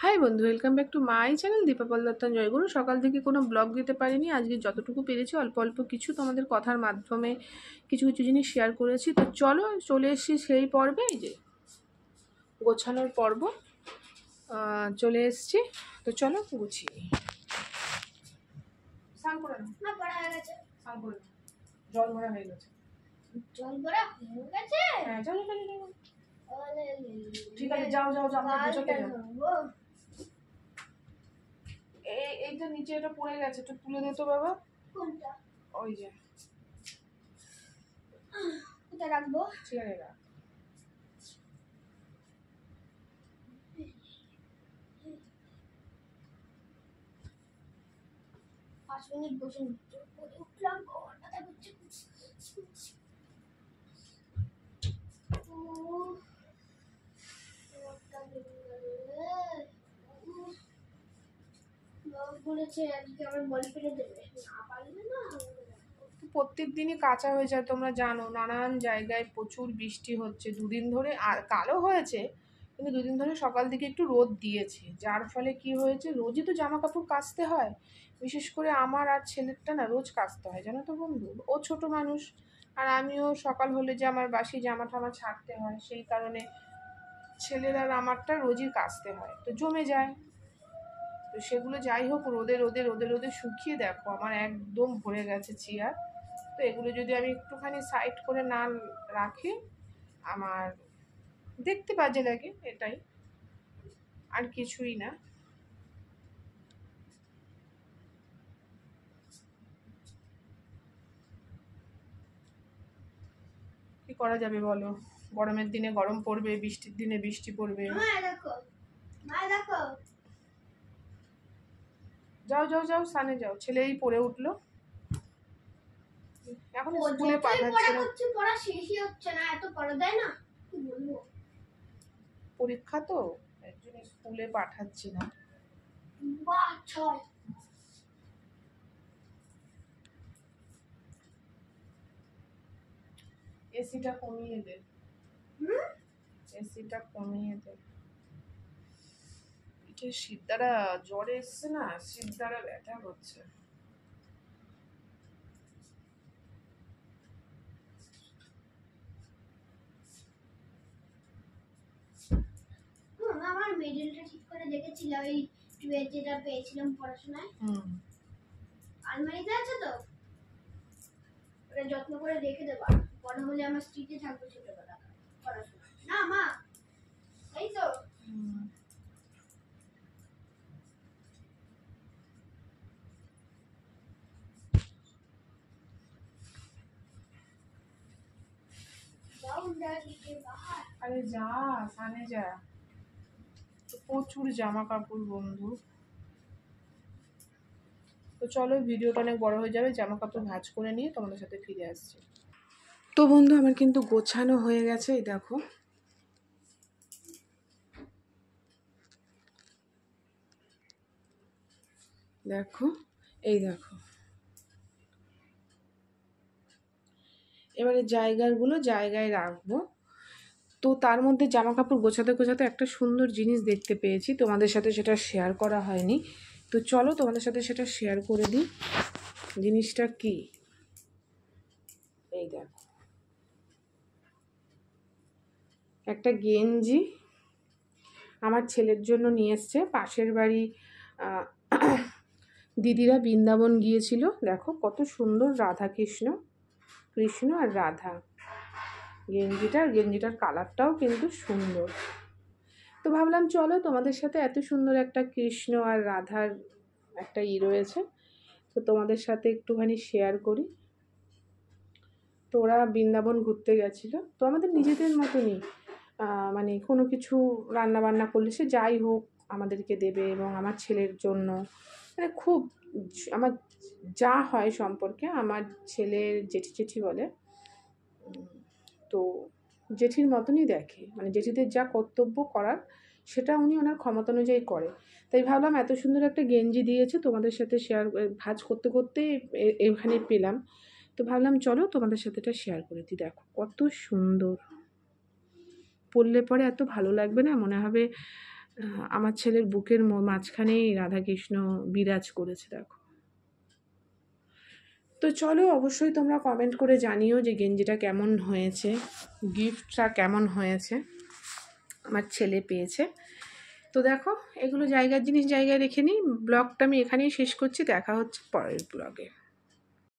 High বন্ধু, welcome back to my channel Dipa পল্লত্তন জয়গুরু। সকাল থেকে কোনো ব্লগ দিতে পারিনি, আজকে যতটুকু পেরেছি অল্প অল্প কিছু তোমাদের কথার মাধ্যমে কিছু কিছু জিনিস শেয়ার করেছি। তো চলো চলে এসেছি সেই পর্বে, এই যে গোছানোর পর্ব চলে এসেছি। তো চলো গুছিয়ে নিই। স্নান করে নাও। না পড়া হয়ে গেছে। স্নান করে নাও। জল ভরা হয়ে গেছে। জল ভরা হয়ে গেছে? হ্যাঁ চলো চলো চলো। ওলে ঠিক আছে, যাও যাও যাও, আমরা গোছাতে যাও। যাবো। এইটা নিচে এটা পড়ে গেছে, একটু তুলে দে তো বাবা। কোনটা? ওই যে কোথায় রাখবো? চেয়ারে রাখ। 5 মিনিট বসে পড়ে উঠলাম, ঘন্টা করছে। বলেছে আজকে আমার বল ফেলে দেবে, না পারলে না। প্রত্যেক দিনই কাঁচা হয়ে যায়, তোমরা জানো নানান জায়গায় প্রচুর বৃষ্টি হচ্ছে দুদিন ধরে, আর কালও হয়েছে, কিন্তু দুদিন ধরে সকাল দিকে একটু রোদ দিয়েছে, যার ফলে কি হয়েছে, রোজই তো জামা কাপড় কাচতে হয়। বিশেষ করে আমার আর ছেলেরটা না রোজ কাচতে হয়, জানো তো বন্ধু। ও ছোট মানুষ, আর আমিও সকাল হলে যে আমার বাসি জামা টামা ছাড়তে হয়, সেই কারণে ছেলের আর আমারটা রোজই কাচতে হয়, তো জমে যায়। তো সেগুলো যাই হোক রোদে রোদে রোদে রোদে শুকিয়ে দেখো আমার একদম ভরে গেছে চেয়ার। তো এগুলো যদি আমি একটুখানি সাইড করে না রাখি, আমার দেখতে বাজে লাগে, এটাই, আর কিছুই না। কি করা যাবে বলো, গরমের দিনে গরম পড়বে, বৃষ্টির দিনে বৃষ্টি পড়বে। দেখো মা, দেখো যাও যাও যাও, স্নানে যাও, ছেলেই পড়ে উঠলো, এখন স্কুলে পাঠাচ্ছে না। পড়া শেষই হচ্ছে না, এত পড়া দেয় না, কি বলবো। পরীক্ষা তো, এর জন্য স্কুলে পাঠাচ্ছি না। বাহ 6। এসিটা কমিয়ে দে, এসিটা কমিয়ে দে। পিঠে শীত দ্বারা জ্বর এসছে না, শীত দ্বারা ব্যথা করছে। আমার মেডেলটা ঠিক করে দেখেছিলাম, ওই 12 যেটা পেয়েছিলাম পড়াশোনায়, আলমারিতে আছে তো, ওটা যত্ন করে রেখে দেবা, বড় হলে আমার স্মৃতি থাকবে ছোটবেলা পড়াশোনা। না মা, এই তো আরে যা, সানে যা, প্রচুর জামা কাপড় বন্ধু। তো চলো, ভিডিওটা অনেক বড় হয়ে যাবে, জামা কাপড় ভাঁজ করে নিয়ে তোমাদের সাথে ফিরে আসছি। তো বন্ধু আমার কিন্তু গোছানো হয়ে গেছে, এই দেখো, দেখো, এই দেখো, এবারে জায়গাগুলো জায়গায় রাখবো। তো তার মধ্যে জামা কাপড় গোছাতে গোছাতে একটা সুন্দর জিনিস দেখতে পেয়েছি, তোমাদের সাথে সেটা শেয়ার করা হয়নি। তো চলো তোমাদের সাথে সেটা শেয়ার করে দিই। জিনিসটা কি, এই দেখো, একটা গেঞ্জি আমার ছেলের জন্য নিয়ে এসছে, পাশের বাড়ি দিদিরা বৃন্দাবন গিয়েছিল, দেখো কত সুন্দর রাধা কৃষ্ণ, কৃষ্ণ আর রাধা গেঞ্জিটার কালারটাও কিন্তু সুন্দর। তো ভাবলাম চলো তোমাদের সাথে, এত সুন্দর একটা কৃষ্ণ আর রাধার একটা রয়েছে, তো তোমাদের সাথে একটুখানি শেয়ার করি। তো ওরা বৃন্দাবন ঘুরতে গেছিলো, তো আমাদের নিজেদের মতনই, মানে কোনো কিছু রান্না বান্না করলে সে যাই হোক আমাদেরকে দেবে, এবং আমার ছেলের জন্য মানে খুব, আমার যা হয় সম্পর্কে আমার ছেলের জেঠি জেঠি বলে, তো জেঠির মতনই দেখে, মানে জেঠিদের যা কর্তব্য করার সেটা উনি ওনার ক্ষমতা অনুযায়ী করে। তাই ভাবলাম এত সুন্দর একটা গেঞ্জি দিয়েছে, তোমাদের সাথে শেয়ার, ভাঁজ করতে করতে এখানে পেলাম, তো ভাবলাম চলো তোমাদের সাথে এটা শেয়ার করে দিই। দেখো কত সুন্দর, পরলে পরে এত ভালো লাগবে না, মনে হবে আমার ছেলের বুকের মাঝখানেই রাধাকৃষ্ণ বিরাজ করেছে দেখো। তো চলো, অবশ্যই তোমরা কমেন্ট করে জানিও যে গেঞ্জিটা কেমন হয়েছে, গিফটটা কেমন হয়েছে, আমার ছেলে পেয়েছে। তো দেখো, এগুলো জায়গার জিনিস জায়গায় রেখে নিই। ব্লগটা আমি এখানেই শেষ করছি, দেখা হচ্ছে পরের ব্লগে।